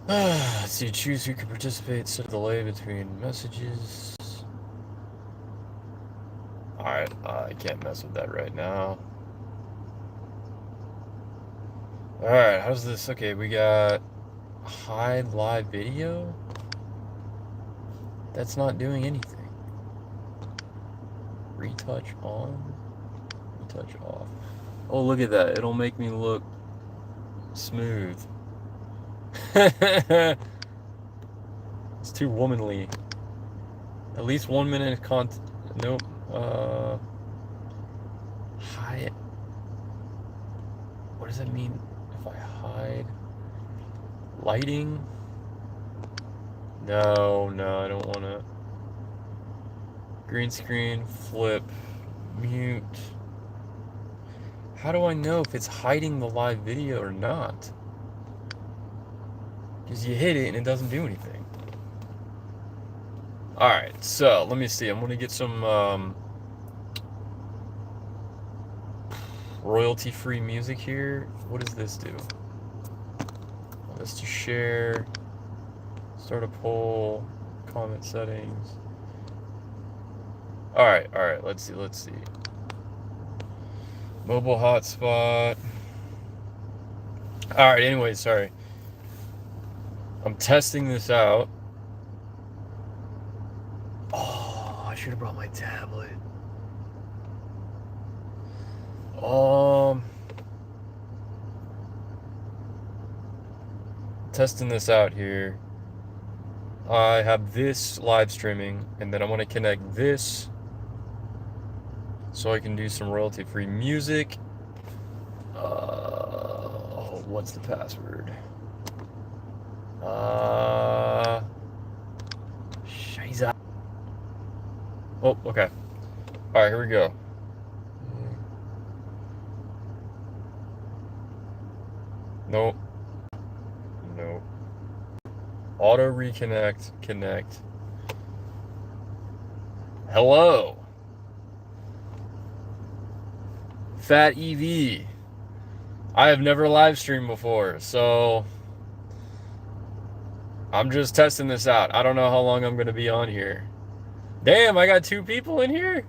Let's see, choose who can participate, set a delay between messages. Alright, I can't mess with that right now. Alright, how's this? Okay, we got hide live video. That's not doing anything. Retouch on, retouch off. Oh, look at that. It'll make me look smooth. It's too womanly. At least 1 minute of content. Nope. Hide. What does that mean if I hide? Lighting? No, I don't want to. Green screen, flip, mute. How do I know if it's hiding the live video or not? Because you hit it and it doesn't do anything. Alright, so let me see. I'm going to get some royalty-free music here. What does this do? This to share, start a poll, comment settings. Alright, let's see. Mobile hotspot. Alright, anyway, sorry. I'm testing this out. Oh, I should have brought my tablet. Testing this out here. I have this live streaming, and then I want to connect this so I can do some royalty-free music. What's the password? Scheiße. Oh, okay. All right, here we go. Nope. Auto reconnect, connect. Hello. Fat EV. I have never live streamed before, so I'm just testing this out. I don't know how long I'm going to be on here. Damn, I got 2 people in here.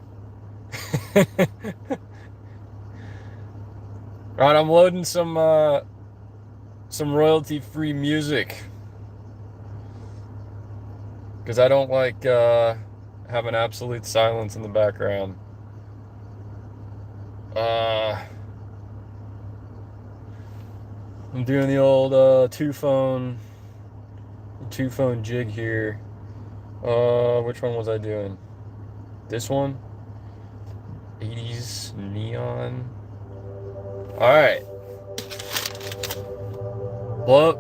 Right, I'm loading some royalty-free music. Because I don't like having absolute silence in the background. I'm doing the old two phone jig here. Which one was I doing? This one? 80s neon. Alright.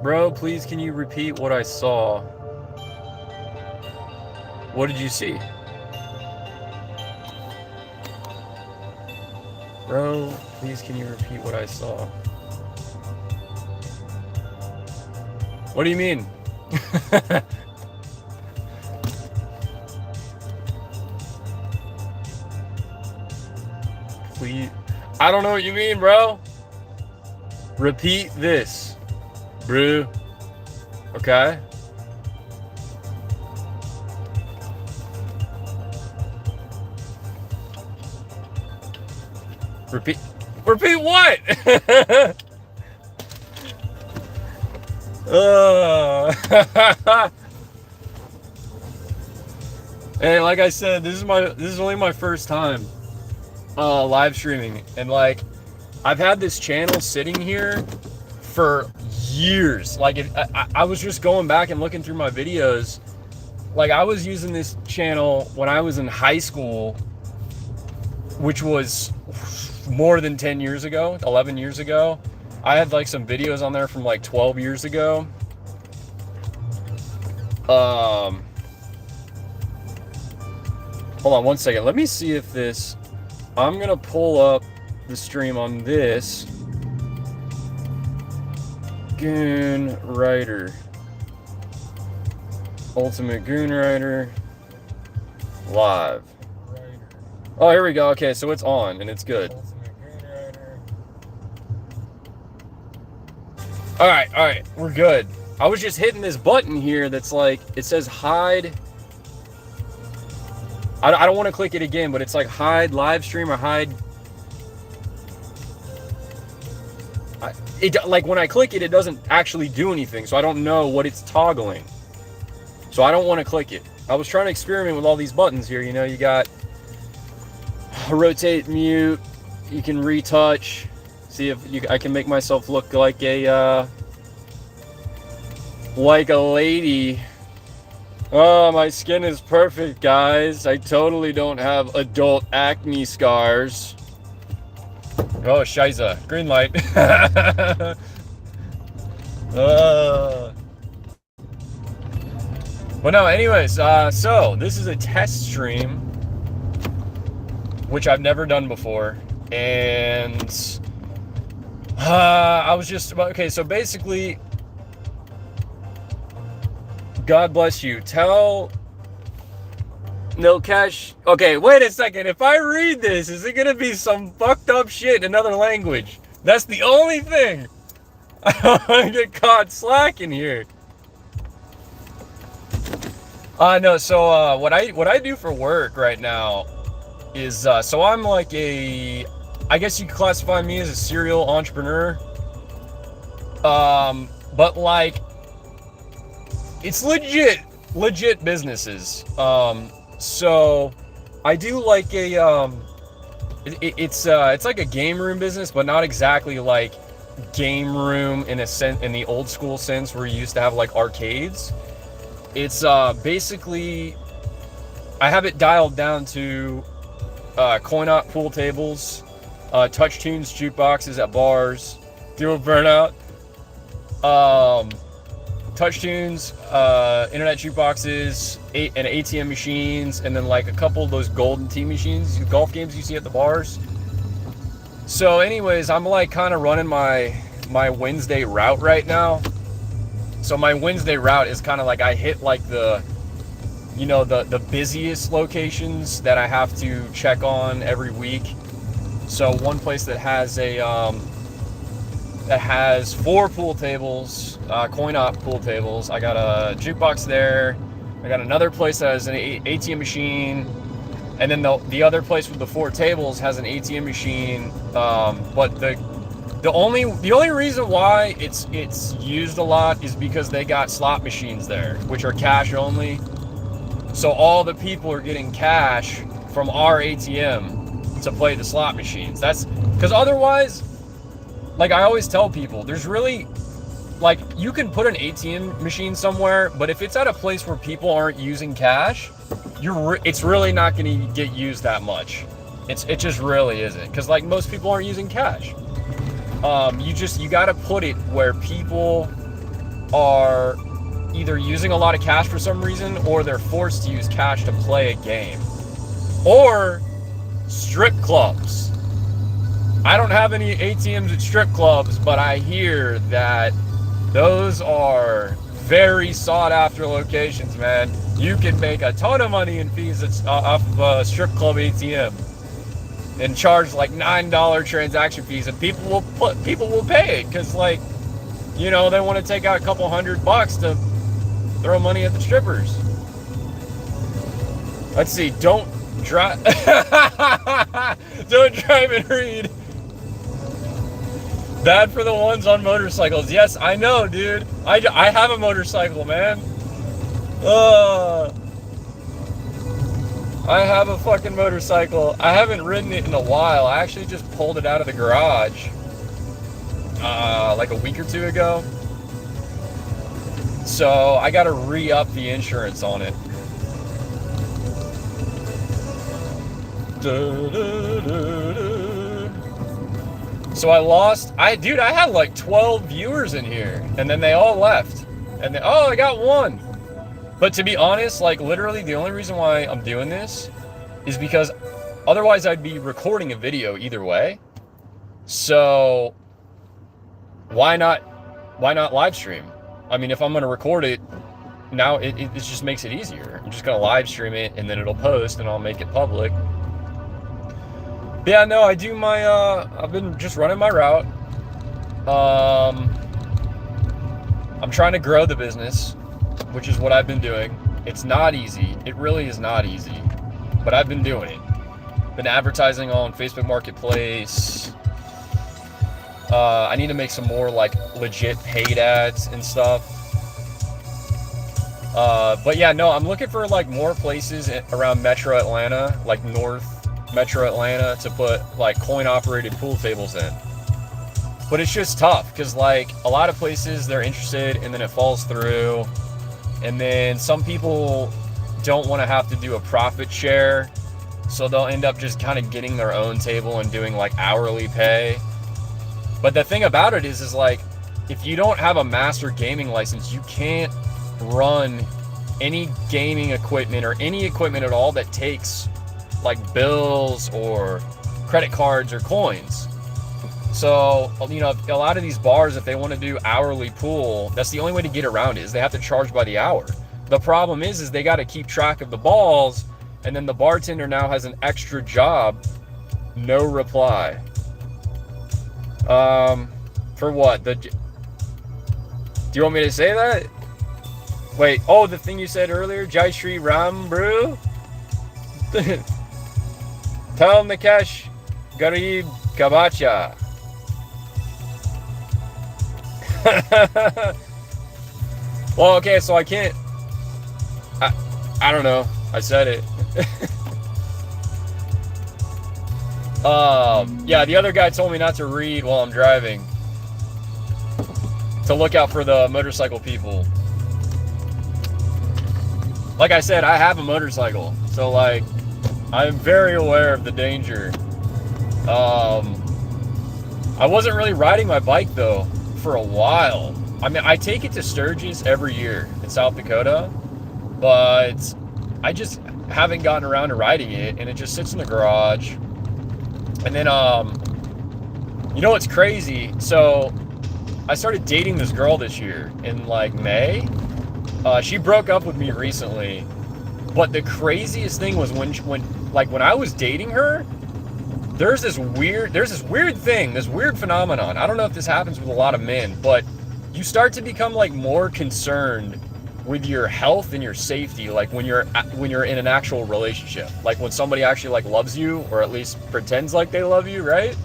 Bro, please can you repeat what I saw? What did you see? Bro, please can you repeat what I saw? What do you mean? Please. I don't know what you mean, bro. Repeat this, bro. Okay? Repeat what? Hey, like I said, this is only my first time live streaming, and like I've had this channel sitting here for years. Like I was just going back and looking through my videos. Like I was using this channel when I was in high school, which was more than 10 years ago, 11 years ago. I had like some videos on there from like 12 years ago. Hold on one second. Let me see if this, I'm going to pull up the stream on this. Goon Rider. Ultimate Goon Rider. Live. Oh, here we go. Okay, so it's on and it's good. All right, we're good. I was just hitting this button here that's like, it says hide. I don't want to click it again, but it's like hide live stream or hide. Like when I click it, it doesn't actually do anything, so I don't know what it's toggling. So I don't want to click it. I was trying to experiment with all these buttons here. You know, you got rotate, mute. You can retouch. See if I can make myself look like a lady. Oh, my skin is perfect, guys. I totally don't have adult acne scars. Oh, shiza. Green light. But no, anyways, so this is a test stream, which I've never done before. And I was just about, okay, so basically, God bless you. Tell No Cash. Okay, wait a second. If I read this, is it gonna be some fucked up shit in another language? That's the only thing. I don't want to get caught slacking here. No. So what I do for work right now is so I'm like I guess you could classify me as a serial entrepreneur. But like, it's legit businesses. So I do like a it's like a game room business, but not exactly like game room in a sense, in the old school sense where you used to have like arcades. It's basically, I have it dialed down to coin-op pool tables, touch tunes jukeboxes at bars, through burnout, touch tunes, internet jukeboxes, and ATM machines, and then like a couple of those golden tee machines, golf games you see at the bars. So anyways, I'm like kind of running my Wednesday route right now. So my Wednesday route is kind of like I hit like the busiest locations that I have to check on every week. So one place that has has 4 pool tables, coin-op pool tables. I got a jukebox there. I got another place that has an ATM machine, and then the other place with the 4 tables has an ATM machine. But the only reason why it's used a lot is because they got slot machines there, which are cash only. So all the people are getting cash from our ATM to play the slot machines. That's because otherwise, like I always tell people, there's really, like, you can put an ATM machine somewhere, but if it's at a place where people aren't using cash, it's really not going to get used that much. It just really isn't, because like most people aren't using cash. You got to put it where people are either using a lot of cash for some reason, or they're forced to use cash to play a game, or strip clubs. I don't have any ATMs at strip clubs, but I hear that those are very sought after locations, man. You can make a ton of money in fees off of a strip club ATM and charge like $9 transaction fees, and people will pay it because, like, you know, they want to take out a couple $100 to throw money at the strippers. Let's see. Don't drive. Don't drive and read. Bad for the ones on motorcycles. Yes, I know, dude. I have a motorcycle, man. I have a fucking motorcycle. I haven't ridden it in a while. I actually just pulled it out of the garage like a week or 2 ago. So I gotta re-up the insurance on it. So I had like 12 viewers in here, and then they all left. And then, I got 1. But to be honest, like literally the only reason why I'm doing this is because otherwise I'd be recording a video either way. So why not live stream? I mean, if I'm going to record it, now it just makes it easier. I'm just going to live stream it, and then it'll post, and I'll make it public. But yeah, no, I do I've been just running my route. I'm trying to grow the business, which is what I've been doing. It's not easy. It really is not easy, but I've been doing it. Been advertising on Facebook Marketplace. I need to make some more like legit paid ads and stuff. But yeah, no, I'm looking for like more places around Metro Atlanta, like North Metro Atlanta, to put like coin operated pool tables in. But it's just tough because like a lot of places they're interested and then it falls through. And then some people don't want to have to do a profit share. So they'll end up just kind of getting their own table and doing like hourly pay. But the thing about it is like, if you don't have a master gaming license, you can't run any gaming equipment or any equipment at all that takes like bills or credit cards or coins. So, you know, a lot of these bars, if they want to do hourly pool, that's the only way to get around it, is they have to charge by the hour. The problem is they got to keep track of the balls, and then the bartender now has an extra job. No reply. For what? Do you want me to say that? Wait, oh, the thing you said earlier, Jai Shri Ram, bro. Tal Nikesh Garib Kabacha. Well, okay, so I can't. I don't know. I said it. Yeah, the other guy told me not to read while I'm driving. To look out for the motorcycle people. Like I said, I have a motorcycle, so like I'm very aware of the danger. I wasn't really riding my bike though for a while. I mean, I take it to Sturgis every year in South Dakota, but I just haven't gotten around to riding it, and it just sits in the garage. And then, you know what's crazy? So I started dating this girl this year in like May. She broke up with me recently, but the craziest thing was when I was dating her, there's this weird thing, this weird phenomenon. I don't know if this happens with a lot of men, but you start to become like more concerned with your health and your safety, like when you're in an actual relationship, like when somebody actually like loves you, or at least pretends like they love you, right?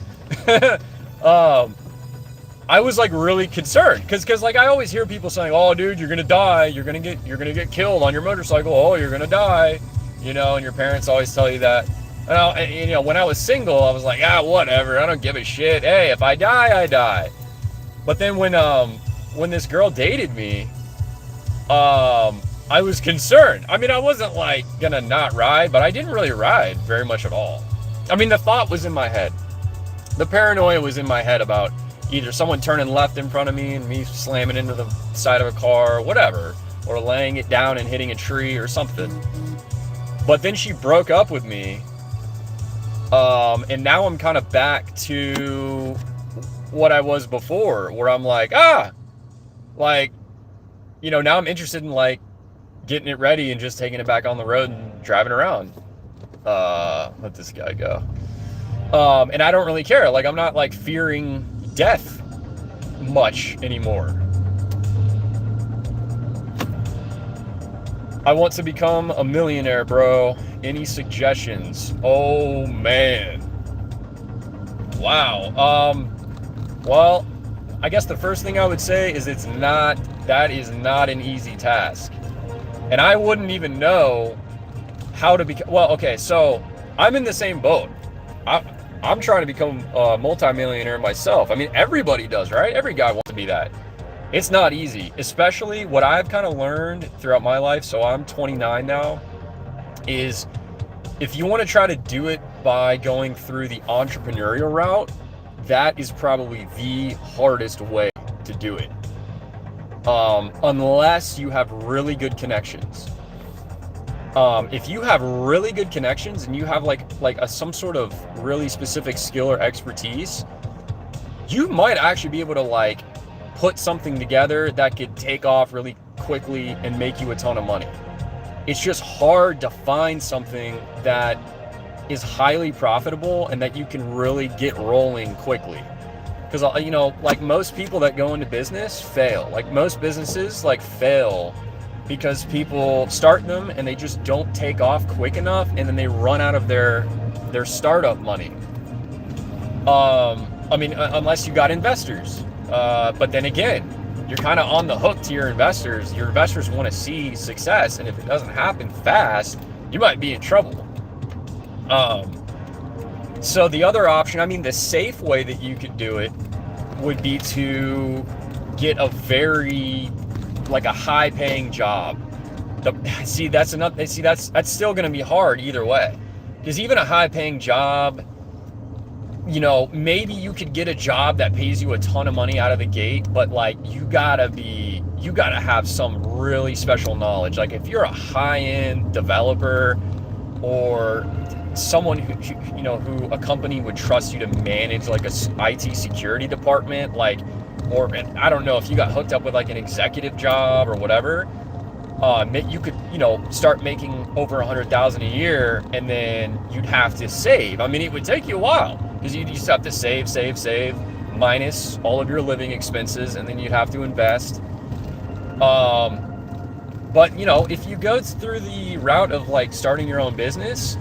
I was like really concerned because like I always hear people saying, "Oh, dude, you're gonna die. You're gonna get killed on your motorcycle. Oh, you're gonna die," you know. And your parents always tell you that. And you know, when I was single, I was like, whatever. I don't give a shit. Hey, if I die, I die. But then when this girl dated me, I was concerned. I mean, I wasn't like gonna not ride, but I didn't really ride very much at all. I mean, the thought was in my head. The paranoia was in my head about either someone turning left in front of me and me slamming into the side of a car, or whatever, or laying it down and hitting a tree or something. But then she broke up with me, and now I'm kind of back to what I was before, where I'm like, like, you know, now I'm interested in like getting it ready and just taking it back on the road and driving around. Let this guy go. And I don't really care. Like, I'm not like fearing death much anymore. I want to become a millionaire, bro. Any suggestions? Oh man. Wow. Well, I guess the first thing I would say is that is not an easy task. And I wouldn't even know how to become, well, okay, so I'm in the same boat. I'm trying to become a multimillionaire myself. I mean, everybody does, right? Every guy wants to be that. It's not easy, especially what I've kind of learned throughout my life. So I'm 29 now, is if you want to try to do it by going through the entrepreneurial route, that is probably the hardest way to do it. Unless you have really good connections. If you have really good connections and you have some sort of really specific skill or expertise, you might actually be able to like put something together that could take off really quickly and make you a ton of money. It's just hard to find something that is highly profitable and that you can really get rolling quickly. because like most people that go into business fail. Like most businesses like fail because people start them and they just don't take off quick enough, and then they run out of their startup money. I mean, unless you got investors, but then again, you're kind of on the hook to your investors. Your investors want to see success, and if it doesn't happen fast, you might be in trouble. So the other option, I mean, the safe way that you could do it would be to get a high-paying job. That's still going to be hard either way, because even a high-paying job, maybe you could get a job that pays you a ton of money out of the gate, but like you gotta have some really special knowledge. Like if you're a high-end developer or someone who a company would trust you to manage like a IT security department, or I don't know if you got hooked up with like an executive job or whatever, you could start making over $100,000 a year, and then you'd have to save. I mean, it would take you a while because you just have to save minus all of your living expenses, and then you'd have to invest. But if you go through the route of like starting your own business,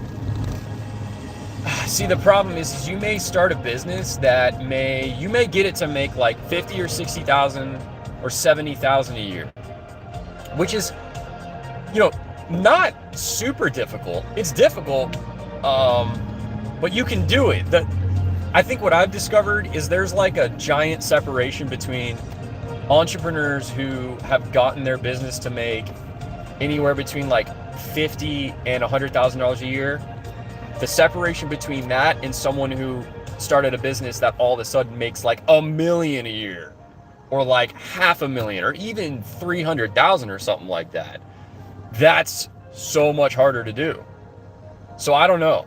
see, the problem is you may start a business that you may get it to make like 50 or 60,000 or 70,000 a year, which is not super difficult. It's difficult, but you can do it. I think what I've discovered is there's like a giant separation between entrepreneurs who have gotten their business to make anywhere between like $50,000 and $100,000 a year. The separation between that and someone who started a business that all of a sudden makes like $1 million a year, or like $500,000, or even $300,000 or something like that. That's so much harder to do. So I don't know.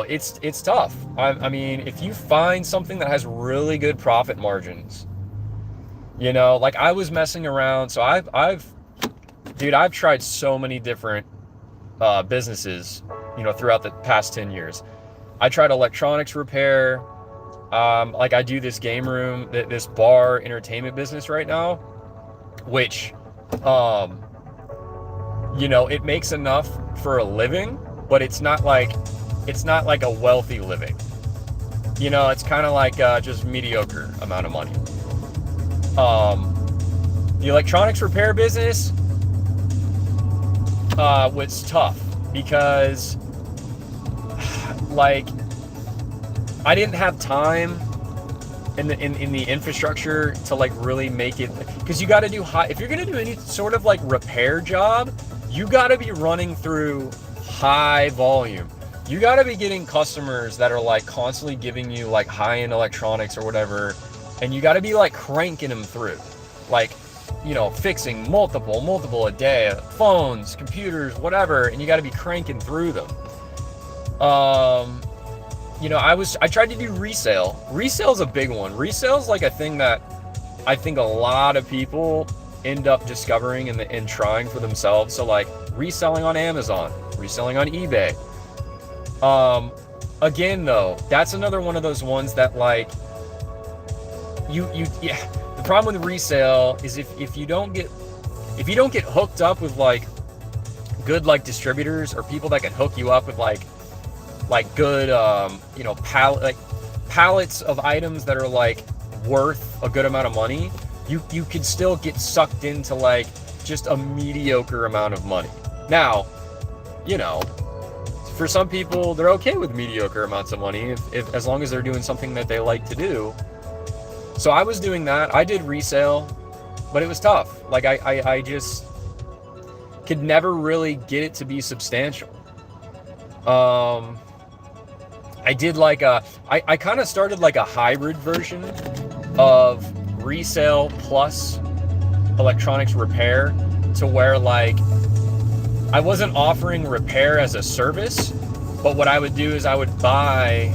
It's tough. I mean, if you find something that has really good profit margins, like I was messing around. So I've tried so many different businesses, throughout the past 10 years. I tried electronics repair. Like I do this game room, this bar entertainment business right now, which, it makes enough for a living, but it's not like a wealthy living. It's kind of like just mediocre amount of money. The electronics repair business was tough because like I didn't have time in the infrastructure to like really make it, because you got to do if you're going to do any sort of like repair job, you got to be running through high volume. You got to be getting customers that are like constantly giving you like high-end electronics or whatever, and you got to be like cranking them through, like fixing multiple a day, phones, computers, whatever, and you got to be cranking through them. I tried to do resale. Resale's a big one. Resale's like a thing that I think a lot of people end up discovering and trying for themselves. So like reselling on Amazon, reselling on eBay. Again though, that's another one of those ones that like the problem with resale is if you don't get hooked up with like good like distributors or people that can hook you up with like good pallets of items that are like worth a good amount of money, you could still get sucked into like just a mediocre amount of money. Now, for some people they're okay with mediocre amounts of money if as long as they're doing something that they like to do. So I was doing that. I did resale, but it was tough. Like I just could never really get it to be substantial. I did like I kind of started like a hybrid version of resale plus electronics repair, to where like I wasn't offering repair as a service, but what I would do is I would buy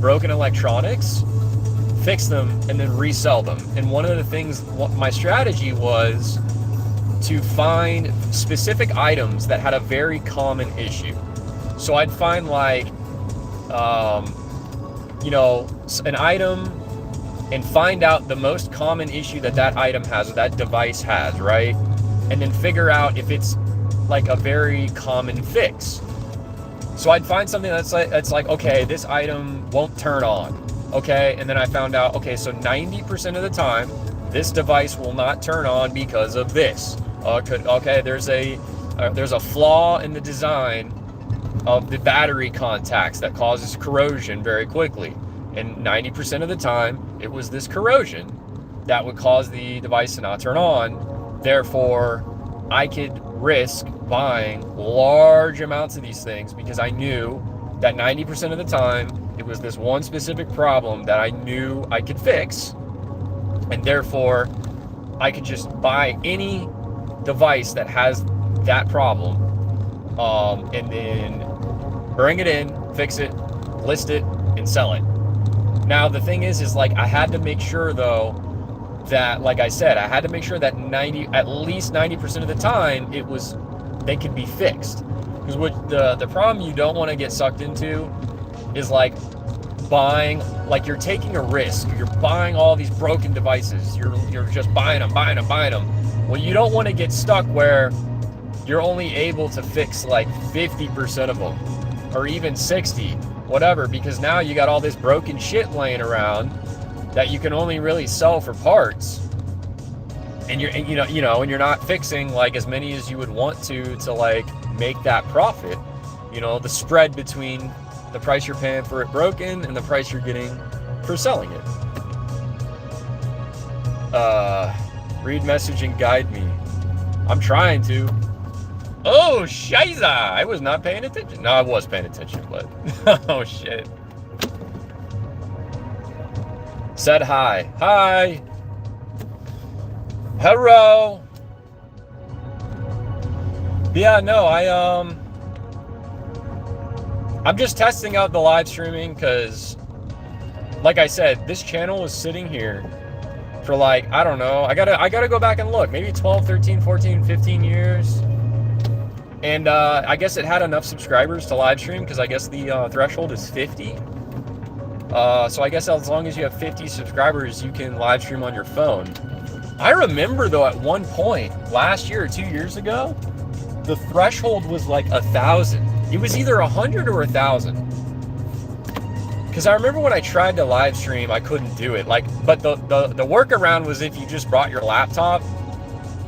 broken electronics, fix them, and then resell them. And one of the things, my strategy was to find specific items that had a very common issue. So I'd find like an item and find out the most common issue that item has, or that device has, right? And then figure out if it's like a very common fix. So I'd find something that's like, okay, this item won't turn on. Okay, and then I found out, okay, so 90% of the time, this device will not turn on because of this. Okay, there's a flaw in the design of the battery contacts that causes corrosion very quickly. And 90% of the time, it was this corrosion that would cause the device to not turn on. Therefore, I could risk buying large amounts of these things because I knew that 90% of the time, it was this one specific problem that I knew I could fix. And therefore, I could just buy any device that has that problem, and then bring it in, fix it, list it, and sell it. Now, the thing is like, I had to make sure though that, like I said, I had to make sure that at least 90% of the time they could be fixed. Because what the problem you don't want to get sucked into is like buying, like you're taking a risk. You're buying all these broken devices. You're just buying them. Well, you don't want to get stuck where you're only able to fix like 50% of them, or even 60, whatever, because now you got all this broken shit laying around that you can only really sell for parts, and you're not fixing like as many as you would want to like make that profit. The spread between the price you're paying for it broken and the price you're getting for selling it. Read message and guide me. I'm trying to. Oh, shiza! I was not paying attention. No, I was paying attention, but oh shit. Said hi. Hi. Hello. Yeah, no, I'm just testing out the live streaming because, like I said, this channel was sitting here for like, I don't know, I gotta go back and look, maybe 12, 13, 14, 15 years. And I guess it had enough subscribers to live stream because I guess the threshold is 50. So I guess as long as you have 50 subscribers, you can live stream on your phone. I remember though, at one point last year or 2 years ago, the threshold was like 1,000. It was either 100 or 1,000. Because I remember when I tried to live stream, I couldn't do it. But the workaround was if you just brought your laptop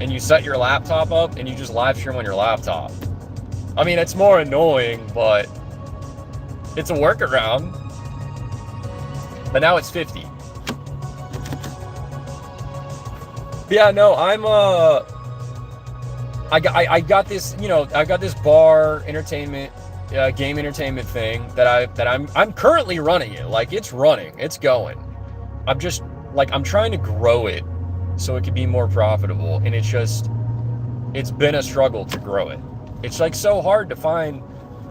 and you set your laptop up and you just live stream on your laptop. I mean, it's more annoying, but it's a workaround. But now it's 50. But yeah, no, I got this, I got this bar entertainment, game entertainment thing that I'm currently running it. Like, it's running, it's going. I'm just like, I'm trying to grow it so it could be more profitable, and it's been a struggle to grow it. It's like so hard to find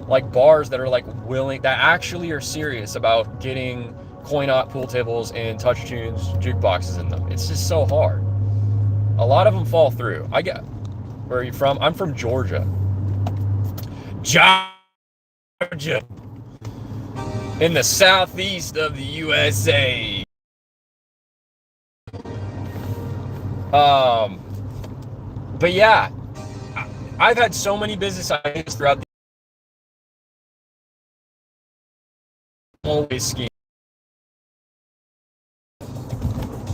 like bars that are like willing, that actually are serious about getting coin-op pool tables and touch tunes jukeboxes in them. It's just so hard. A lot of them fall through. Where are you from? I'm from Georgia. Georgia. In the southeast of the USA. But yeah, I've had so many business ideas throughout the always scheme.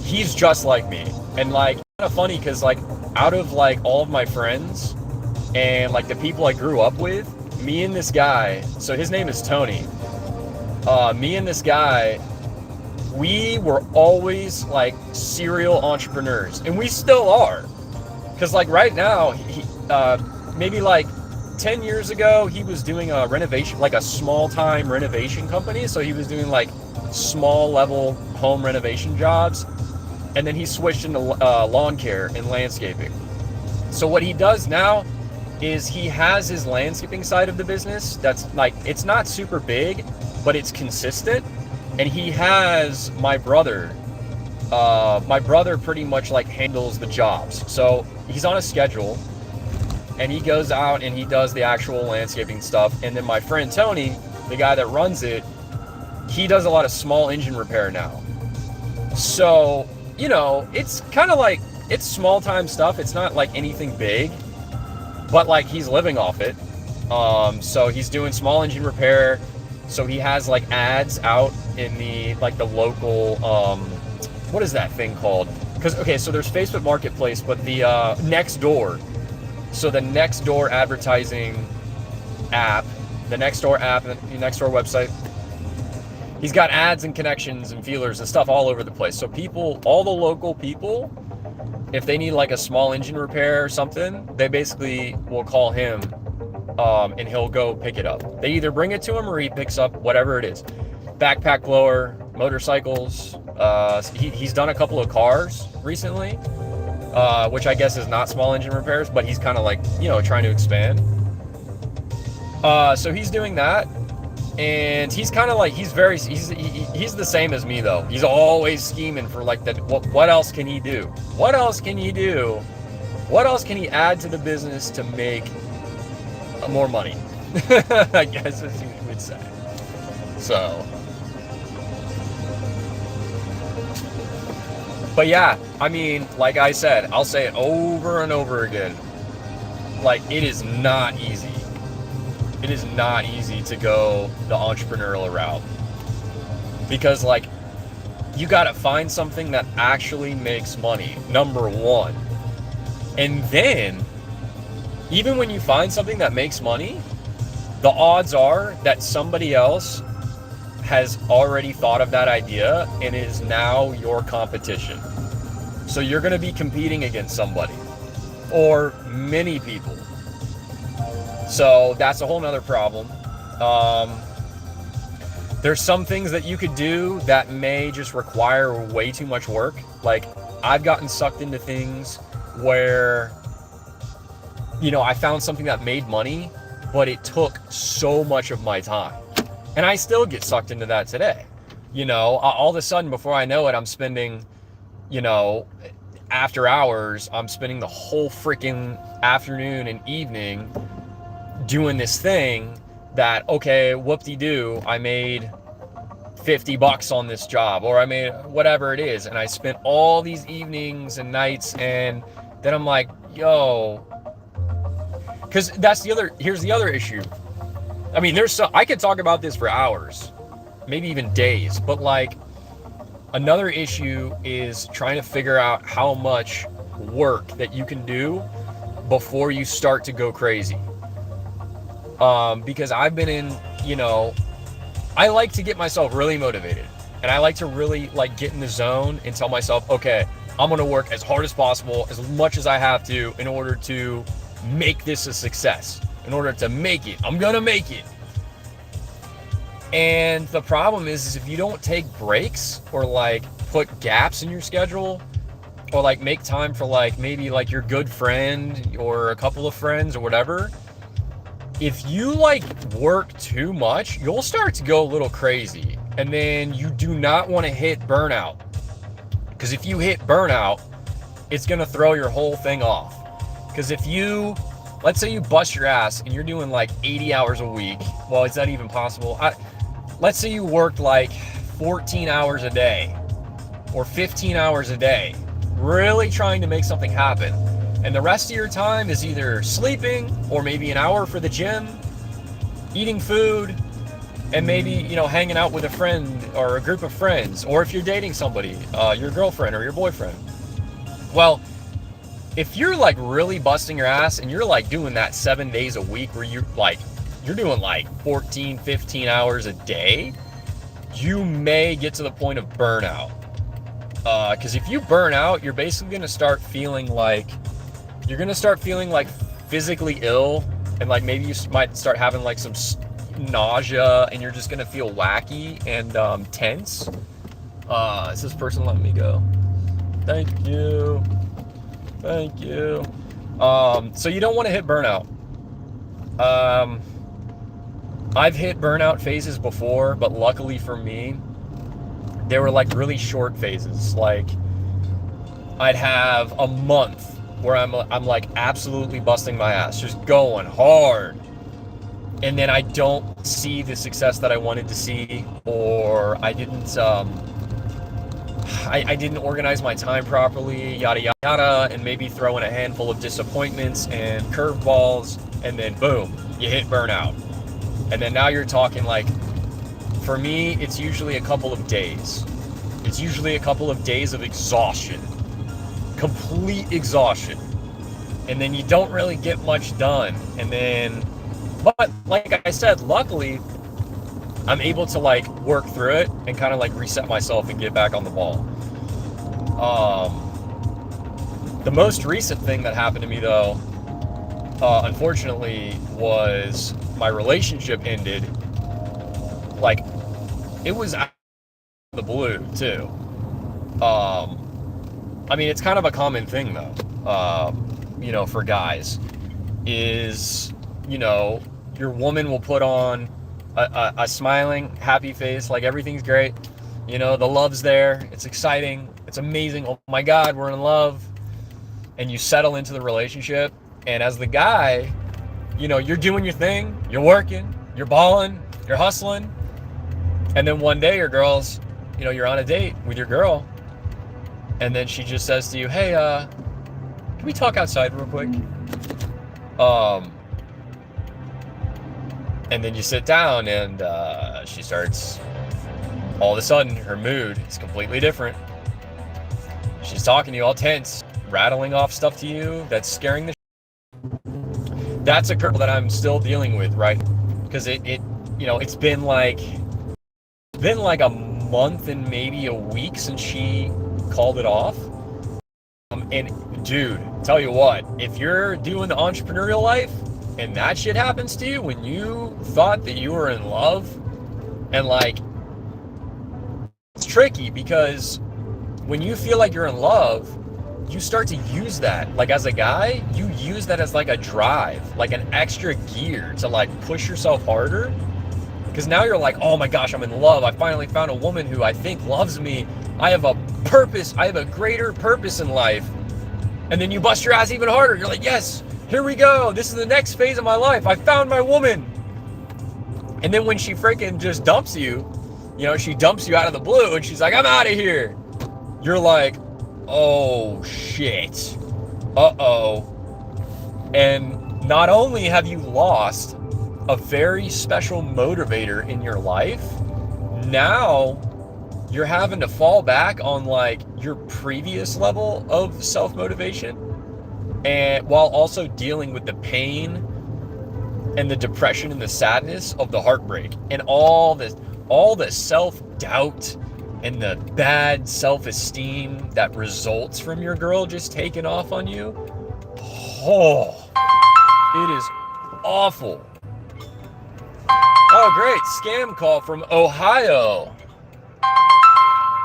He's just like me, and like, kind of funny because like, out of like all of my friends and like the people I grew up with, me and this guy, so his name is Tony, me and this guy, we were always like serial entrepreneurs, and we still are. Because like right now, he maybe like 10 years ago, he was doing a renovation, like a small time renovation company. So he was doing like small level home renovation jobs. And then he switched into lawn care and landscaping. So what he does now is he has his landscaping side of the business that's like, it's not super big, but it's consistent. And he has my brother. My brother pretty much like handles the jobs. So he's on a schedule and he goes out and he does the actual landscaping stuff. And then my friend Tony, the guy that runs it, he does a lot of small engine repair now. So, you know, it's kind of like, it's small time stuff. It's not like anything big, but like he's living off it. So he's doing small engine repair. So he has like ads out in the, like the local, what is that thing called? Because, okay, so there's Facebook Marketplace, but the Nextdoor. So the Nextdoor advertising app, the Nextdoor app, the Nextdoor website, he's got ads and connections and feelers and stuff all over the place. So people, all the local people, if they need like a small engine repair or something, they basically will call him, and he'll go pick it up. They either bring it to him or he picks up whatever it is. Backpack blower, motorcycles. He's done a couple of cars recently, which I guess is not small engine repairs, but he's kind of like, you know, trying to expand. So he's doing that. And he's kind of like, he's the same as me though. He's always scheming for like that. What else can he do? What else can he do? What else can he add to the business to make more money? I guess as you would say. So, but yeah, I mean, like I said, I'll say it over and over again. Like, it is not easy. It is not easy to go the entrepreneurial route, because like, you got to find something that actually makes money, number one. And then even when you find something that makes money, the odds are that somebody else has already thought of that idea and is now your competition. So you're going to be competing against somebody or many people. So that's a whole nother problem. There's some things that you could do that may just require way too much work. Like, I've gotten sucked into things where, you know, I found something that made money, but it took so much of my time. And I still get sucked into that today. You know, all of a sudden, before I know it, I'm spending, you know, after hours, I'm spending the whole freaking afternoon and evening doing this thing that, okay, whoop-de-doo, I made $50 on this job, or I made whatever it is, and I spent all these evenings and nights, and then I'm like, yo, because here's the other issue. I mean, I could talk about this for hours, maybe even days, but like, another issue is trying to figure out how much work that you can do before you start to go crazy. Because I've been in, you know, I like to get myself really motivated, and I like to really like get in the zone and tell myself, okay, I'm going to work as hard as possible, as much as I have to, in order to make this a success, in order to make it. I'm going to make it. And the problem is if you don't take breaks or like put gaps in your schedule, or like make time for like maybe like your good friend or a couple of friends or whatever, if you like work too much, you'll start to go a little crazy. And then you do not want to hit burnout. Because if you hit burnout, it's going to throw your whole thing off. Because if you, let's say you bust your ass and you're doing like 80 hours a week. Well, is that even possible? Let's say you worked like 14 hours a day or 15 hours a day, really trying to make something happen. And the rest of your time is either sleeping, or maybe an hour for the gym, eating food, and maybe, you know, hanging out with a friend or a group of friends, or if you're dating somebody, your girlfriend or your boyfriend. Well, if you're like really busting your ass and you're like doing that 7 days a week where you're doing like 14, 15 hours a day, you may get to the point of burnout. Because if you burn out, you're basically going to start feeling like physically ill, and like maybe you might start having like some nausea, and you're just going to feel wacky and tense. Is this person letting me go? Thank you. So you don't want to hit burnout. I've hit burnout phases before, but luckily for me, they were like really short phases. Like, I'd have a month where I'm like absolutely busting my ass, just going hard. and then I don't see the success that I wanted to see, or I didn't I didn't organize my time properly, yada yada yada, and maybe throw in a handful of disappointments and curveballs, and then boom, you hit burnout. And then now you're talking like, for me, it's usually a couple of days. It's usually a couple of days of exhaustion, complete exhaustion. And then you don't really get much done. And then, but like I said, luckily, I'm able to like work through it and kind of like reset myself and get back on the ball. The most recent thing that happened to me though, unfortunately, was my relationship ended. Like, it was out of the blue too. I mean, it's kind of a common thing though, you know, for guys, is, you know, your woman will put on a smiling, happy face, like everything's great, you know, the love's there, it's exciting, it's amazing, oh my God, we're in love, and you settle into the relationship, and as the guy, you know, you're doing your thing, you're working, you're balling, you're hustling, and then one day your girl's, you know, you're on a date with your girl, and then she just says to you, hey, can we talk outside real quick? And then you sit down and she starts, all of a sudden, her mood is completely different. She's talking to you all tense, rattling off stuff to you that's scaring the shit. That's a girl that I'm still dealing with, right? Because it you know, it's been like a month and maybe a week since she called it off. And dude, tell you what, if you're doing the entrepreneurial life and that shit happens to you when you thought that you were in love, and like, it's tricky because when you feel like you're in love, you start to use that, like as a guy, you use that as like a drive, like an extra gear to like push yourself harder. Because now you're like, oh my gosh, I'm in love. I finally found a woman who I think loves me. I have a purpose. I have a greater purpose in life. And then you bust your ass even harder. You're like, yes, here we go. This is the next phase of my life. I found my woman. And then when she freaking just dumps you, you know, she dumps you out of the blue and she's like, I'm out of here. You're like, oh shit. Uh-oh. And not only have you lost a very special motivator in your life, now you're having to fall back on like your previous level of self-motivation, and while also dealing with the pain and the depression and the sadness of the heartbreak and all the self-doubt and the bad self-esteem that results from your girl just taking off on you. Oh, it is awful. Oh, great. Scam call from Ohio.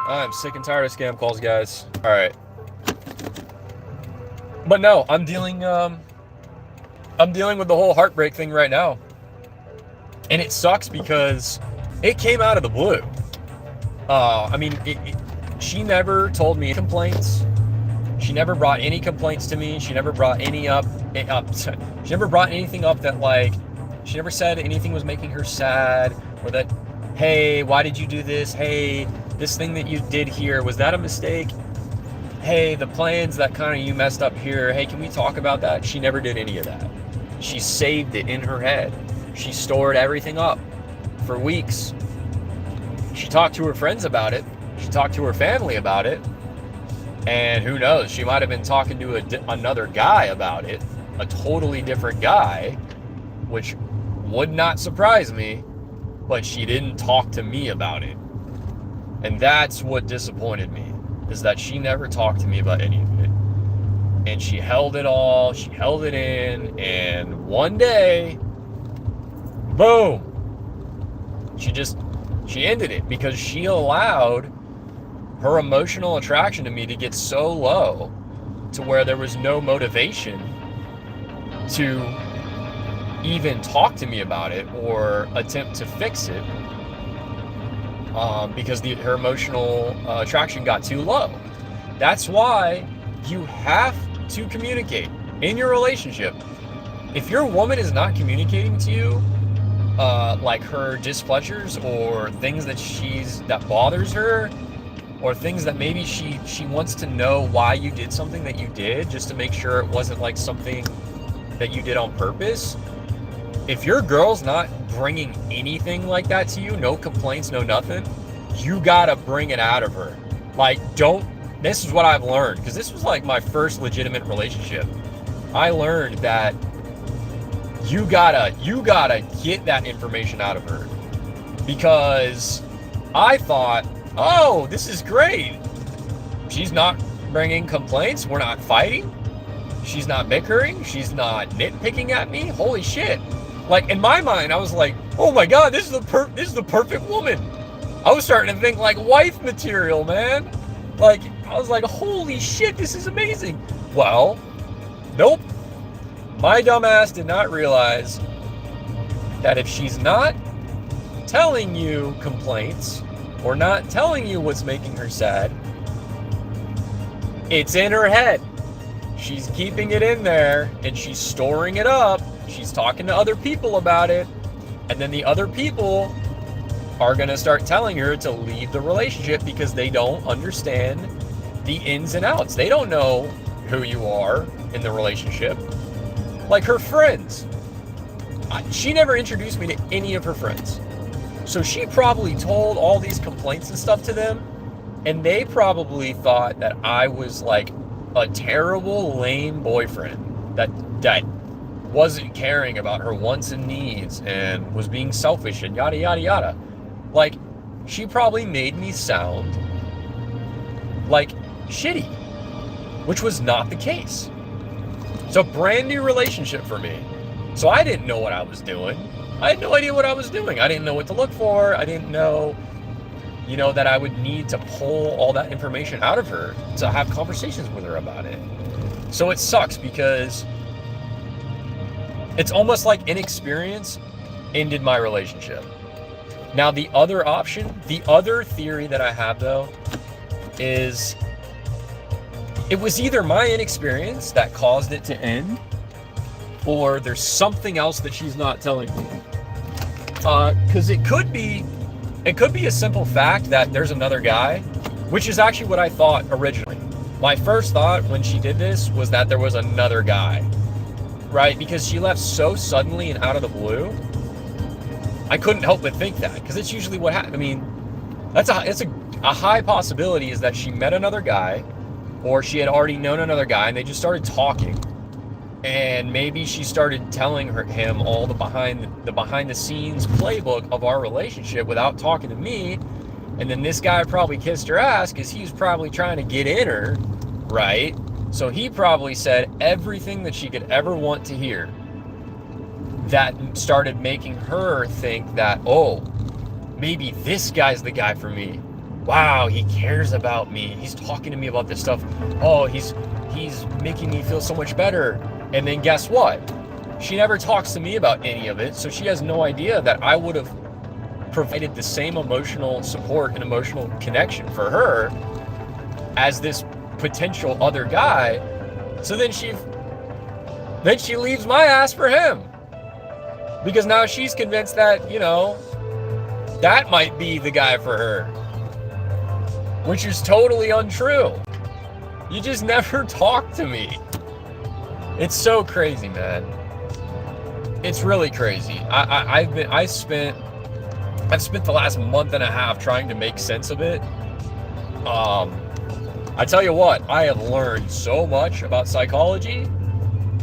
I'm sick and tired of scam calls, guys. All right. But no, I'm dealing with the whole heartbreak thing right now. And it sucks because it came out of the blue. I mean, she never told me complaints. She never brought any complaints to me. She never brought any up. She never brought anything up that like, she never said anything was making her sad, or that, hey, why did you do this? Hey, this thing that you did here, was that a mistake? Hey, the plans that kind of you messed up here, hey, can we talk about that? She never did any of that. She saved it in her head. She stored everything up for weeks. She talked to her friends about it. She talked to her family about it. And who knows, she might have been talking to another guy about it, a totally different guy, which would not surprise me, but she didn't talk to me about it. And that's what disappointed me, is that she never talked to me about any of it. And she held it all, she held it in, and one day, boom, she ended it because she allowed her emotional attraction to me to get so low to where there was no motivation to even talk to me about it or attempt to fix it, because her emotional attraction got too low. That's why you have to communicate in your relationship. If your woman is not communicating to you, like her displeasures or things that bothers her, or things that maybe she wants to know why you did something that you did, just to make sure it wasn't like something that you did on purpose. If your girl's not bringing anything like that to you, no complaints, no nothing, you gotta bring it out of her. Like, this is what I've learned, because this was like my first legitimate relationship. I learned that you gotta get that information out of her, because I thought, oh, this is great. She's not bringing complaints. We're not fighting. She's not bickering. She's not nitpicking at me. Holy shit. Like, in my mind, I was like, oh my God, this is the perfect woman. I was starting to think like wife material, man. Like, I was like, holy shit, this is amazing. Well, nope. My dumbass did not realize that if she's not telling you complaints or not telling you what's making her sad, it's in her head. She's keeping it in there and she's storing it up. She's talking to other people about it. And then the other people are going to start telling her to leave the relationship because they don't understand the ins and outs. They don't know who you are in the relationship. Like her friends. She never introduced me to any of her friends. So she probably told all these complaints and stuff to them, and they probably thought that I was like a terrible, lame boyfriend that wasn't caring about her wants and needs and was being selfish and yada, yada, yada. Like, she probably made me sound like shitty, which was not the case. It's a brand new relationship for me. So I didn't know what I was doing. I had no idea what I was doing. I didn't know what to look for. I didn't know, that I would need to pull all that information out of her to have conversations with her about it. So it sucks because it's almost like inexperience ended my relationship. Now, the other option, the other theory that I have, though, is it was either my inexperience that caused it to end, or there's something else that she's not telling me. Because it could be a simple fact that there's another guy, which is actually what I thought originally. My first thought when she did this was that there was another guy, right? Because she left so suddenly and out of the blue. I couldn't help but think that, because it's usually what happens. I mean, it's a high possibility is that she met another guy, or she had already known another guy, and they just started talking. And maybe she started telling him all the behind the scenes playbook of our relationship without talking to me. And then this guy probably kissed her ass because he was probably trying to get in her, right? So he probably said everything that she could ever want to hear. That started making her think that, oh, maybe this guy's the guy for me. Wow, he cares about me. He's talking to me about this stuff. Oh, he's making me feel so much better. And then guess what? She never talks to me about any of it, so she has no idea that I would have provided the same emotional support and emotional connection for her as this potential other guy. So then she leaves my ass for him. Because now she's convinced that, that might be the guy for her. Which is totally untrue. You just never talk to me. It's so crazy, man. It's really crazy. I've spent the last month and a half trying to make sense of it. I tell you what, I have learned so much about psychology.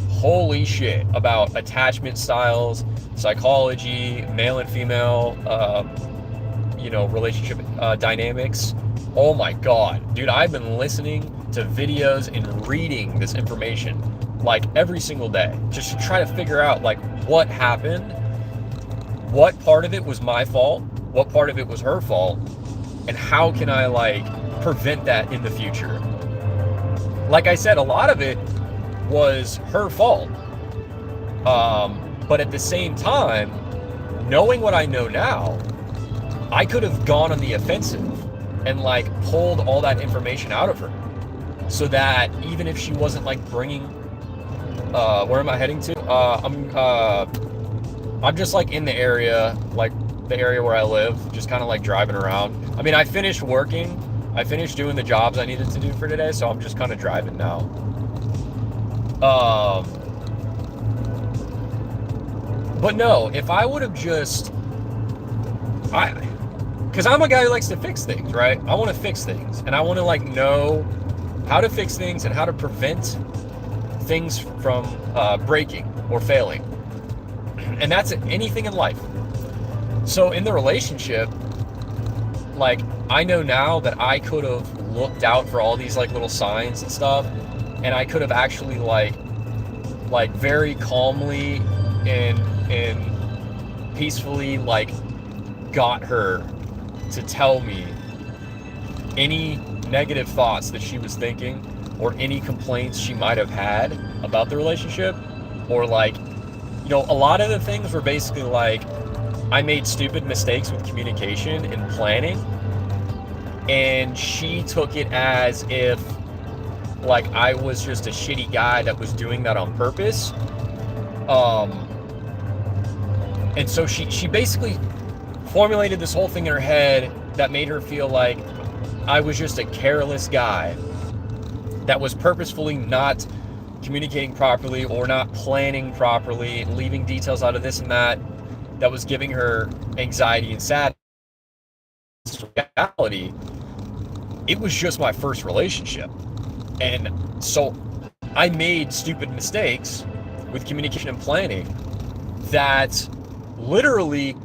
Holy shit. About attachment styles, psychology, male and female, relationship dynamics. Oh my God. Dude, I've been listening to videos and reading this information like every single day, just to try to figure out like what happened, what part of it was my fault, what part of it was her fault, and how can I like prevent that in the future. Like I said, a lot of it was her fault. But at the same time, knowing what I know now, I could have gone on the offensive and like pulled all that information out of her, so that even if she wasn't like bringing, where am I heading to? I'm just like in the area, like the area where I live, just kind of like driving around. I mean, I finished working. I finished doing the jobs I needed to do for today, so I'm just kind of driving now. But no, if I would have just, because I'm a guy who likes to fix things, right? I want to fix things, and I want to like know how to fix things and how to prevent things from breaking or failing. And that's anything in life. So in the relationship, like, I know now that I could have looked out for all these like little signs and stuff, and I could have actually like very calmly and peacefully like got her to tell me any negative thoughts that she was thinking or any complaints she might have had about the relationship, or like, you know, a lot of the things were basically like, I made stupid mistakes with communication and planning, and she took it as if like I was just a shitty guy that was doing that on purpose. And so she basically formulated this whole thing in her head that made her feel like I was just a careless guy that was purposefully not communicating properly or not planning properly, leaving details out of this and that was giving her anxiety and sadness. In reality, it was just my first relationship. And so I made stupid mistakes with communication and planning that literally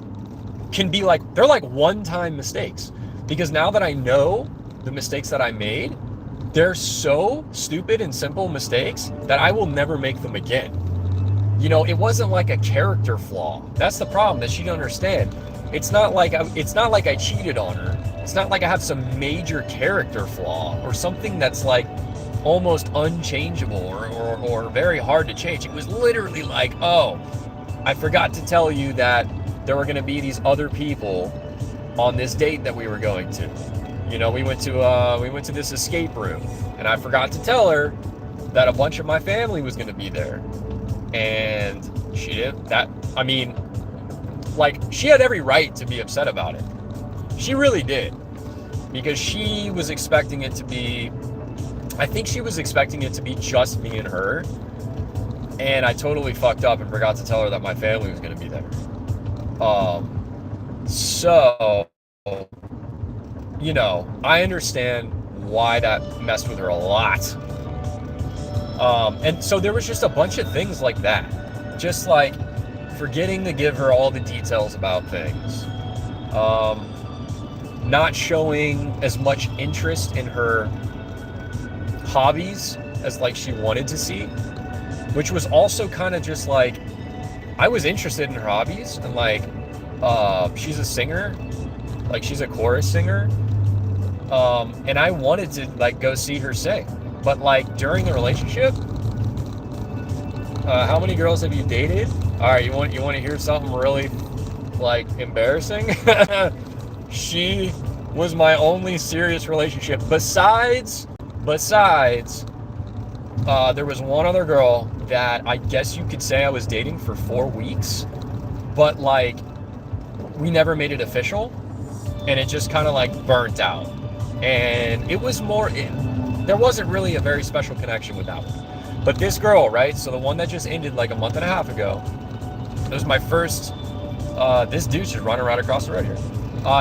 can be like, they're like one-time mistakes. Because now that I know the mistakes that I made, they're so stupid and simple mistakes that I will never make them again. You know, it wasn't like a character flaw. That's the problem that she didn't understand. It's not like I cheated on her. It's not like I have some major character flaw or something that's like almost unchangeable or very hard to change. It was literally like, oh, I forgot to tell you that there were going to be these other people on this date that we were going to. You know, we went to this escape room, and I forgot to tell her that a bunch of my family was going to be there. And she did that. I mean, like, she had every right to be upset about it. She really did. Because she was expecting it to be, I think she was expecting it to be just me and her. And I totally fucked up and forgot to tell her that my family was going to be there. So, you know, I understand why that messed with her a lot. And so there was just a bunch of things like that. Just like forgetting to give her all the details about things. Not showing as much interest in her hobbies as like she wanted to see. Which was also kind of just like, I was interested in her hobbies, and like, she's a singer, like she's a chorus singer, and I wanted to like go see her sing, but like during the relationship, how many girls have you dated? All right, you want to hear something really like embarrassing? She was my only serious relationship besides. There was one other girl that I guess you could say I was dating for 4 weeks, but like we never made it official, and it just kind of like burnt out. And it was more, there wasn't really a very special connection with that one. But this girl, right? So the one that just ended like a month and a half ago, it was my first, this dude should run right across the road here.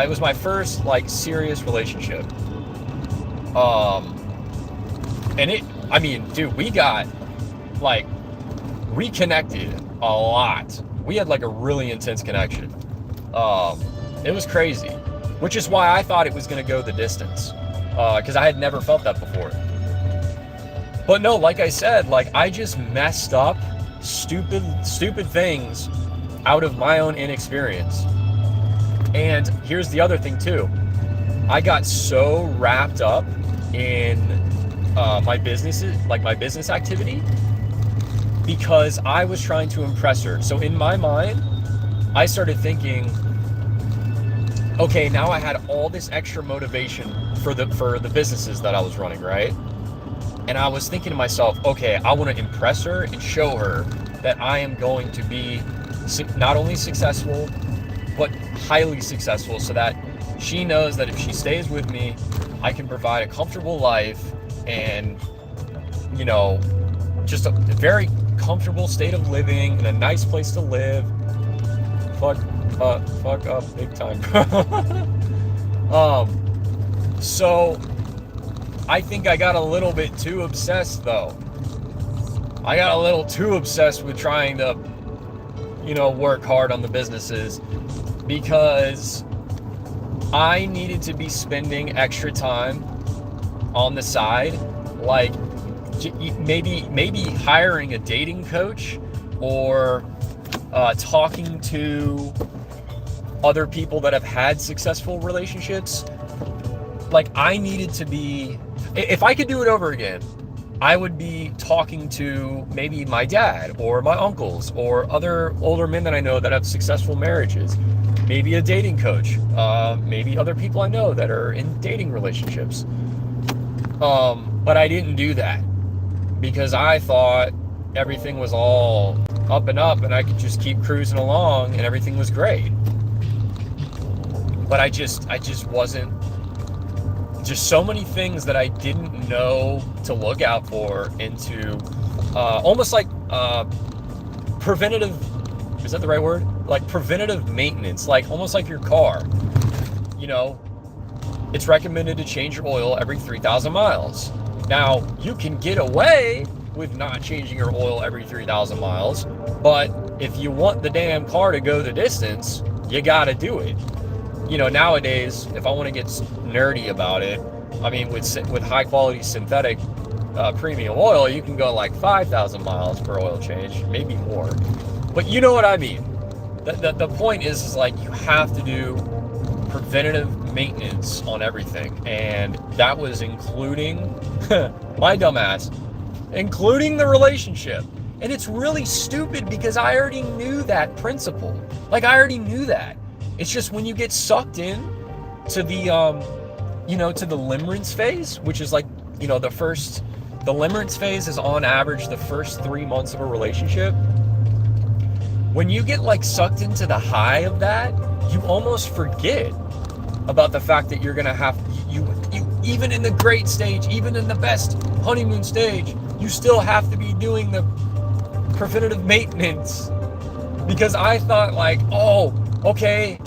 It was my first like serious relationship. And it, I mean, dude, we got like reconnected a lot. We had like a really intense connection. It was crazy, which is why I thought it was going to go the distance, because I had never felt that before. But no, like I said, like I just messed up stupid things out of my own inexperience. And here's the other thing too. I got so wrapped up in my business activity because I was trying to impress her. So in my mind, I started thinking, okay, now I had all this extra motivation for the businesses that I was running, right? And I was thinking to myself, okay, I want to impress her and show her that I am going to be not only successful, but highly successful, so that she knows that if she stays with me, I can provide a comfortable life and, you know, just a very comfortable state of living and a nice place to live. Fuck up big time. So I think I got a little bit too obsessed though. I got a little too obsessed with trying to, work hard on the businesses, because I needed to be spending extra time on the side, like maybe hiring a dating coach, or talking to other people that have had successful relationships. Like, I needed to be, if I could do it over again, I would be talking to maybe my dad or my uncles or other older men that I know that have successful marriages, maybe a dating coach, maybe other people I know that are in dating relationships. But I didn't do that because I thought everything was all up and up and I could just keep cruising along and everything was great. But I just wasn't. Just so many things that I didn't know to look out for into almost like preventative, is that the right word? Like preventative maintenance, like almost like your car. It's recommended to change your oil every 3,000 miles. Now, you can get away with not changing your oil every 3,000 miles, but if you want the damn car to go the distance, you gotta do it. Nowadays, if I want to get nerdy about it, I mean, with high quality synthetic premium oil, you can go like 5,000 miles per oil change, maybe more. But you know what I mean. The point is like you have to do preventative maintenance on everything, and that was including my dumbass, including the relationship. And it's really stupid because I already knew that principle. Like, I already knew that. It's just when you get sucked in to the, to the limerence phase, which is like, the limerence phase is on average the first 3 months of a relationship. When you get like sucked into the high of that, you almost forget about the fact that you're going to have, you even in the great stage, even in the best honeymoon stage, you still have to be doing the preventative maintenance. Because I thought like, oh, okay,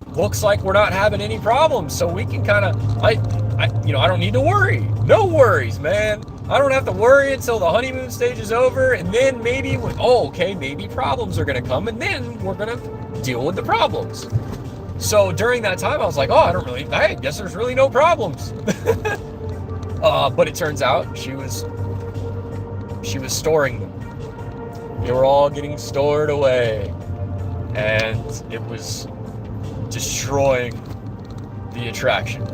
looks like we're not having any problems, so we can kind of, I don't need to worry. No worries, man. I don't have to worry until the honeymoon stage is over, and then maybe, maybe problems are going to come, and then we're going to deal with the problems. So during that time, I was like, I guess there's really no problems. But it turns out she was storing them. They were all getting stored away. And it was destroying the attraction.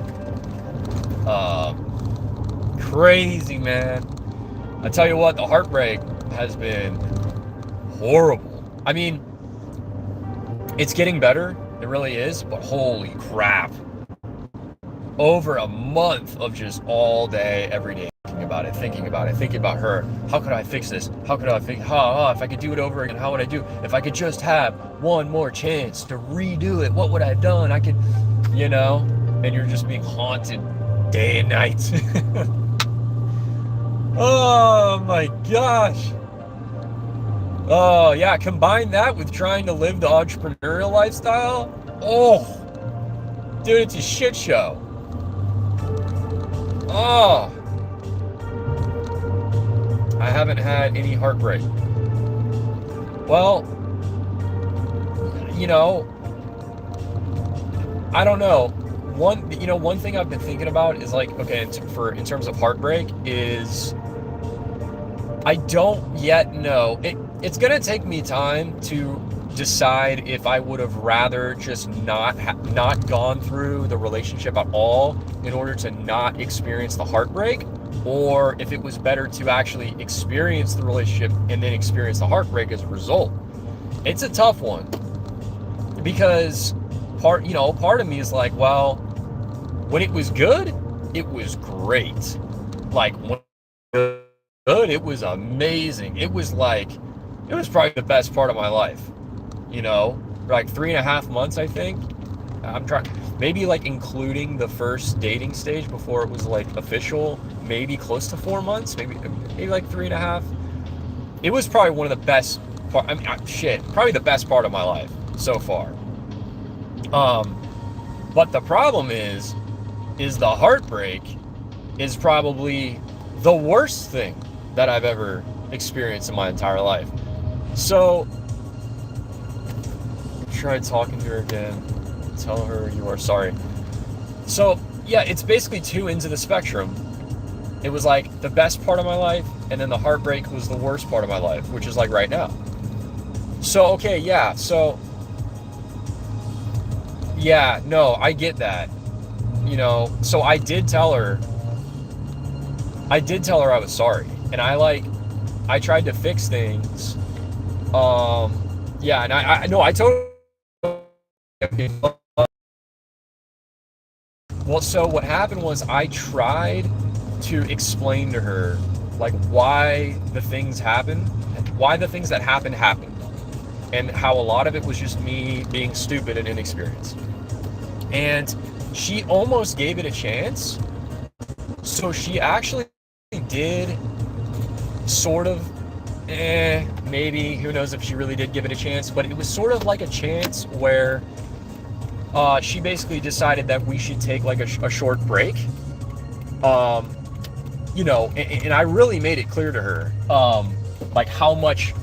Crazy, man. I tell you what, the heartbreak has been horrible. I mean, it's getting better. It really is. But holy crap. Over a month of just all day, every day, thinking about her. How could I fix this? How could I fix, if I could do it over again, how would I do? If I could just have one more chance to redo it, what would I have done? I could, and you're just being haunted day and night. Oh my gosh. Oh yeah, combine that with trying to live the entrepreneurial lifestyle. Oh, dude, it's a shit show. Oh, I haven't had any heartbreak. Well, I don't know. One thing I've been thinking about is like, okay, in terms of heartbreak is, I don't yet know. It's gonna take me time to decide if I would have rather just not gone through the relationship at all in order to not experience the heartbreak, or if it was better to actually experience the relationship and then experience the heartbreak as a result. It's a tough one, because part of me is like, well, when it was good, it was great. Like, when it was good, it was amazing. It was probably the best part of my life. you know, like 3.5 months, I think. I'm trying, maybe like including the first dating stage before it was like official, maybe close to 4 months, maybe like 3.5. It was probably one of the best part. I mean, probably the best part of my life so far. But the problem is the heartbreak is probably the worst thing that I've ever experienced in my entire life. So, try talking to her again. Tell her you are sorry. So, yeah, it's basically two ends of the spectrum. It was like the best part of my life, and then the heartbreak was the worst part of my life, which is like right now. So, okay, yeah, so, yeah, no, I get that. You know, so I did tell her I was sorry. And I tried to fix things. Yeah, and I no, I totally. Well, so what happened was I tried to explain to her like why the things that happened, and how a lot of it was just me being stupid and inexperienced. And she almost gave it a chance. So she actually did sort of, maybe, who knows if she really did give it a chance, but it was sort of like a chance where she basically decided that we should take like a short break. You know, and I really made it clear to her, like how much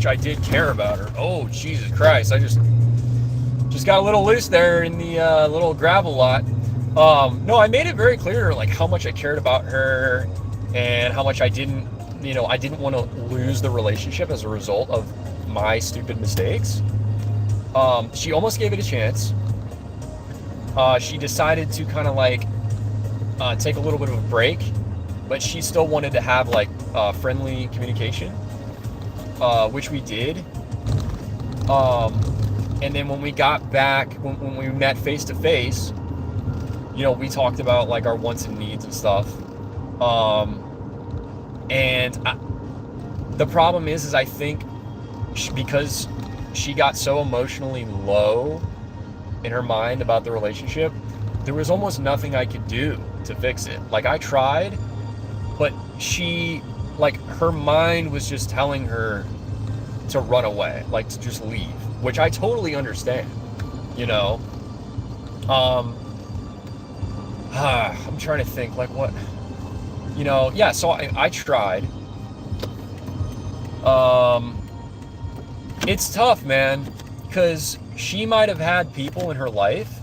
I did care about her. Oh, Jesus Christ, I just got a little loose there in the little gravel lot. No, I made it very clear to her, like how much I cared about her and how much I didn't want to lose the relationship as a result of my stupid mistakes. She almost gave it a chance. She decided to kind of like take a little bit of a break, but she still wanted to have like friendly communication, which we did. And then when we got back, when we met face to face, you know, we talked about like our wants and needs and stuff. The problem is I think because she got so emotionally low in her mind about the relationship, there was almost nothing I could do to fix it. Like I tried, but her mind was just telling her to run away, like to just leave, which I totally understand, you know. I'm trying to think like what, you know, yeah, so I tried. It's tough, man, because she might have had people in her life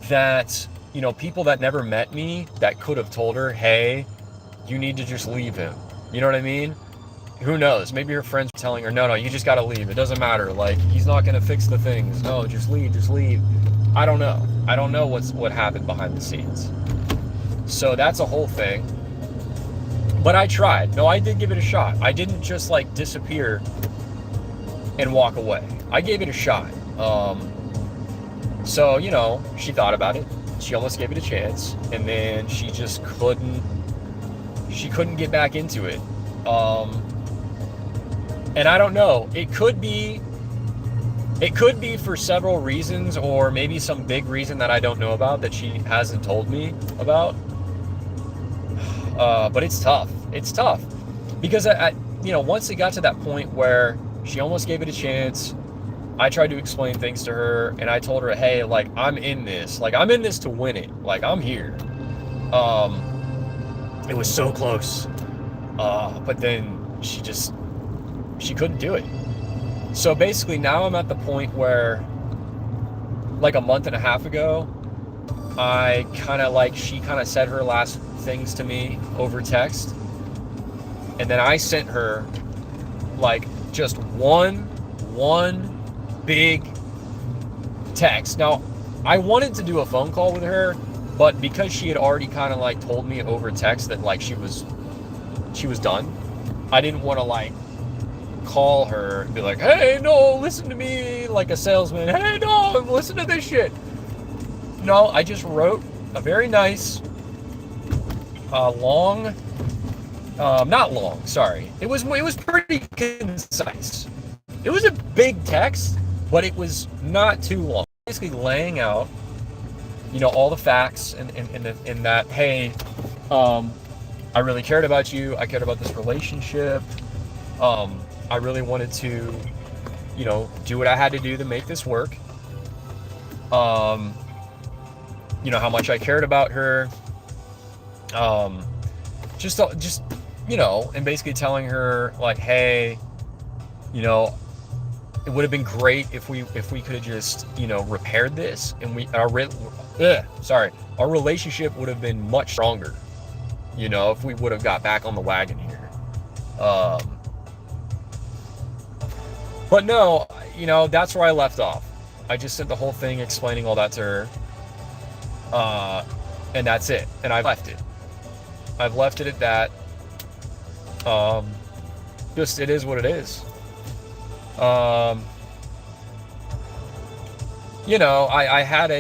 that, you know, people that never met me that could have told her, hey, you need to just leave him. You know what I mean? Who knows? Maybe her friends were telling her, no, you just gotta leave. It doesn't matter. Like, he's not gonna fix the things. No, just leave. I don't know. I don't know what happened behind the scenes. So that's a whole thing. But I tried. No, I did give it a shot. I didn't just like disappear and walk away. I gave it a shot. So, you know, she thought about it. She almost gave it a chance. And then she just couldn't get back into it. And I don't know. It could be for several reasons, or maybe some big reason that I don't know about that she hasn't told me about. But it's tough. It's tough because you know, once it got to that point where she almost gave it a chance, I tried to explain things to her, and I told her, hey, like, I'm in this to win it. Like, I'm here. It was so close. But then she couldn't do it. So basically now I'm at the point where, like a month and a half ago, she kind of said her last things to me over text. And then I sent her like just one big text. Now, I wanted to do a phone call with her, but because she had already kind of like told me over text that like she was done, I didn't want to like call her and be like, hey, no, listen to me, like a salesman. Hey, no, listen to this shit. No, I just wrote a very nice, long, not long, sorry. It was pretty concise. It was a big text, But it was not too long. Basically laying out, all the facts in that, hey, I really cared about you. I cared about this relationship. I really wanted to, do what I had to do to make this work. How much I cared about her. Just, and basically telling her like, hey, it would have been great if we could have just, repaired this, and our relationship would have been much stronger, if we would have got back on the wagon here. But no, that's where I left off. I just sent the whole thing explaining all that to her. And that's it. And I've left it. I've left it at that. Just, it is what it is. I had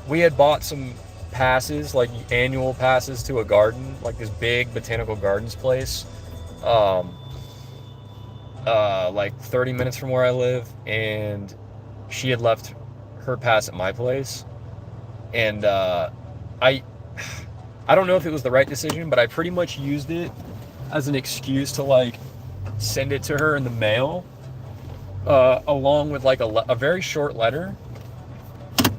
we had bought some passes, like annual passes to a garden, like this big botanical gardens place. Like 30 minutes from where I live, and she had left her pass at my place. And I don't know if it was the right decision, but I pretty much used it as an excuse to like send it to her in the mail, along with like a very short letter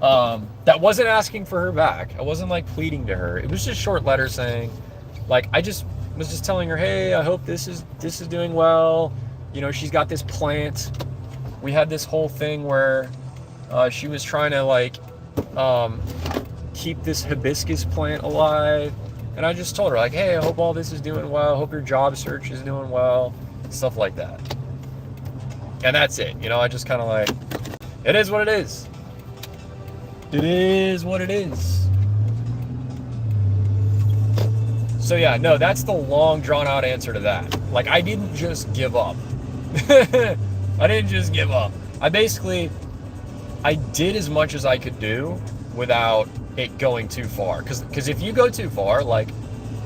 that wasn't asking for her back. I wasn't like pleading to her. It was just a short letter saying, like, I just was just telling her, hey, I hope this is doing well. She's got this plant. We had this whole thing where she was trying to like keep this hibiscus plant alive, and I just told her like, hey, I hope all this is doing well. I hope your job search is doing well, stuff like that. And that's it. I just kind of like, it is what it is. It is what it is. So yeah, no, that's the long drawn out answer to that. Like, I didn't just give up. I didn't just give up. I did as much as I could do without it going too far. Because if you go too far, like,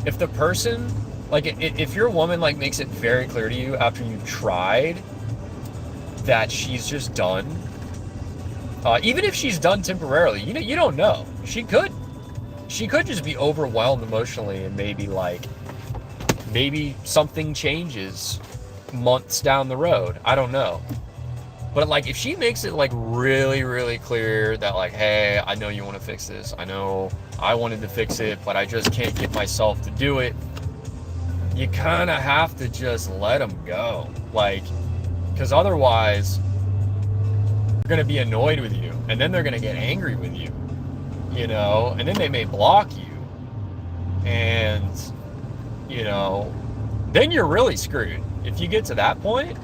if the person, like, if your woman, like, makes it very clear to you after you've tried that she's just done, even if she's done temporarily, you don't know. She could just be overwhelmed emotionally, and maybe something changes months down the road. I don't know. But like, if she makes it like really, really clear that like, hey, I know you want to fix this. I know I wanted to fix it, but I just can't get myself to do it. You kind of have to just let them go. Like, because otherwise they're going to be annoyed with you, and then they're going to get angry with you, and then they may block you, and, then you're really screwed if you get to that point,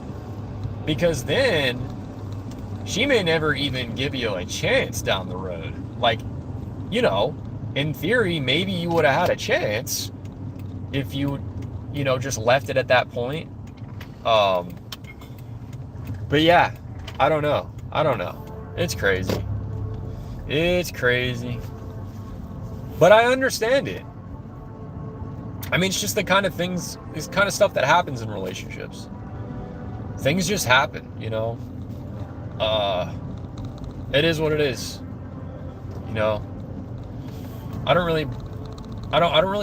because then she may never even give you a chance down the road. Like, in theory, maybe you would have had a chance if you, just left it at that point. But yeah, I don't know. It's crazy. But I understand it. I mean, it's just the kind of things, it's kind of stuff that happens in relationships. Things just happen, It is what it is. I don't really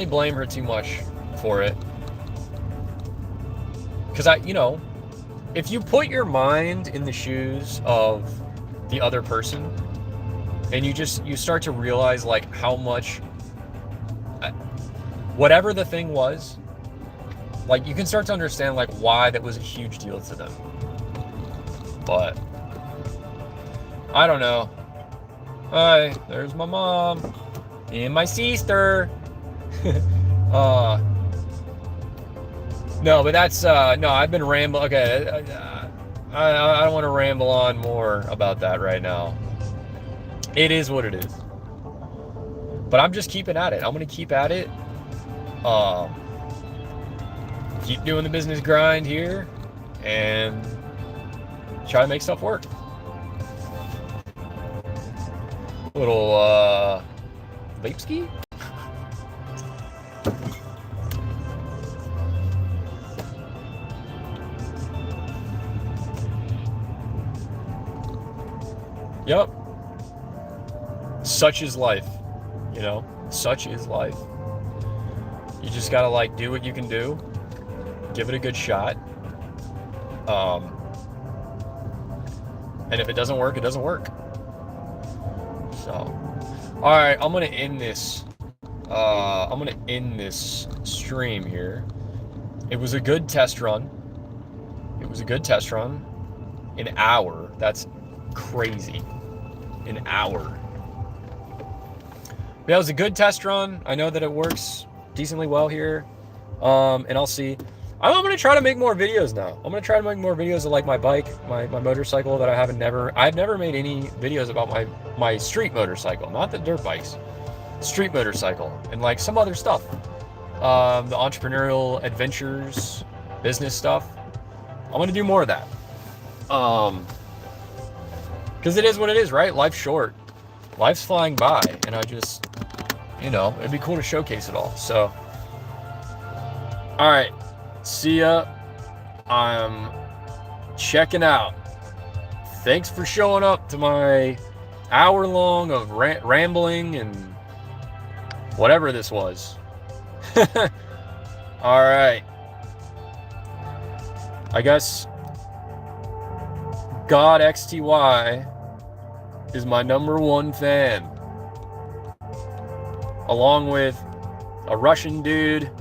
blame her too much for it. Because if you put your mind in the shoes of the other person, and you start to realize like how much, whatever the thing was, like, you can start to understand like why that was a huge deal to them. But I don't know. Hi, there's my mom and my sister. No, but that's no, I've been rambling. Okay, I don't want to ramble on more about that right now. It is what it is. But I'm just keeping at it. I'm gonna keep at it. Keep doing the business grind here, and try to make stuff work. Little vape ski. Yep. Such is life, you know? Such is life. You just gotta, like, do what you can do. Give it a good shot. And if it doesn't work, it doesn't work. So, all right, I'm gonna end this. I'm gonna end this stream here. It was a good test run. It was a good test run. An hour. That's crazy. An hour. But that was a good test run. I know that it works decently well here. And I'll see. I'm going to try to make more videos now. I'm going to try to make more videos of like my bike, my motorcycle that I've never made any videos about my street motorcycle, not the dirt bikes, street motorcycle, and like some other stuff. The entrepreneurial adventures, business stuff. I'm going to do more of that. Because it is what it is, right? Life's short. Life's flying by. And I just, you know, it'd be cool to showcase it all. So, all right. See ya. I'm checking out. Thanks for showing up to my hour long of rambling and whatever this was. All right. I guess God XTY is my #1 fan, along with a Russian dude,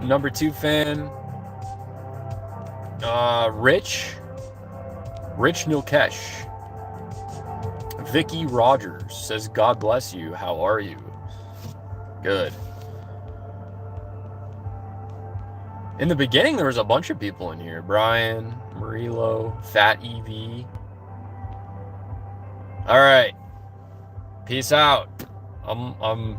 #2 fan, Rich Nilkesh. Vicky Rogers says, God bless you. How are you? Good. In the beginning, there was a bunch of people in here. Brian, Murillo, Fat EV. All right. Peace out. I don't know.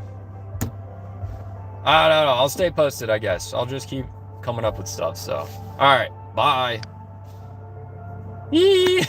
I'll stay posted, I guess. I'll just keep coming up with stuff. So, all right. Bye. Yee.